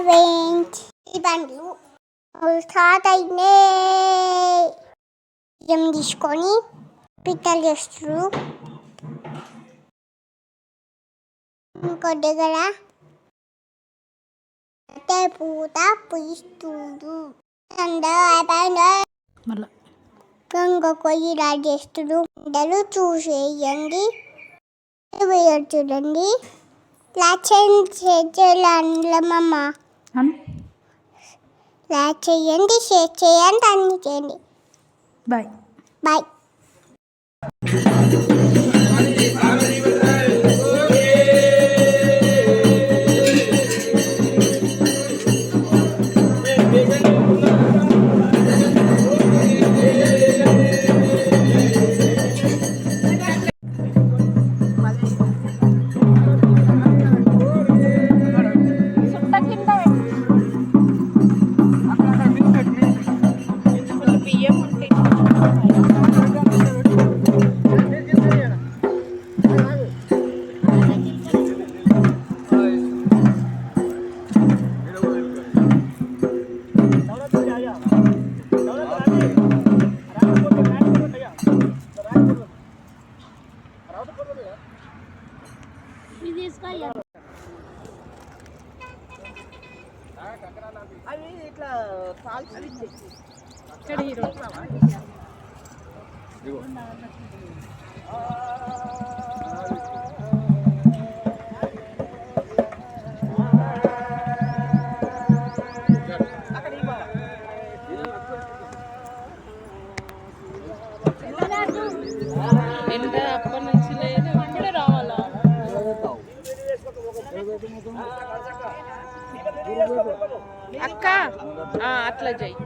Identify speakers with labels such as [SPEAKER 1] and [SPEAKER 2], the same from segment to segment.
[SPEAKER 1] Friends ఈ బండ్లు start అయినాయి. బియ్యం తీసుకొని పిట్టలు చేస్తారు. ఇంకో దగ్గర పూత పూయిస్తుడు. గంగ కొయ్యిలా చేస్తుడు. అందరూ చూసేయండి, చూడండి. లైక్ చేయండి, షేర్ చేయండి, అన్ని చేయండి.
[SPEAKER 2] Bye
[SPEAKER 1] bye.
[SPEAKER 3] అవి ఇట్లా
[SPEAKER 2] ఎంత అప్పటి నుంచి లేదు, ఇప్పుడే రావాలా? అక్క అట్లా చెయ్యి.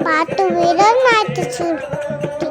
[SPEAKER 2] పాటు వీర నాటి చూడు.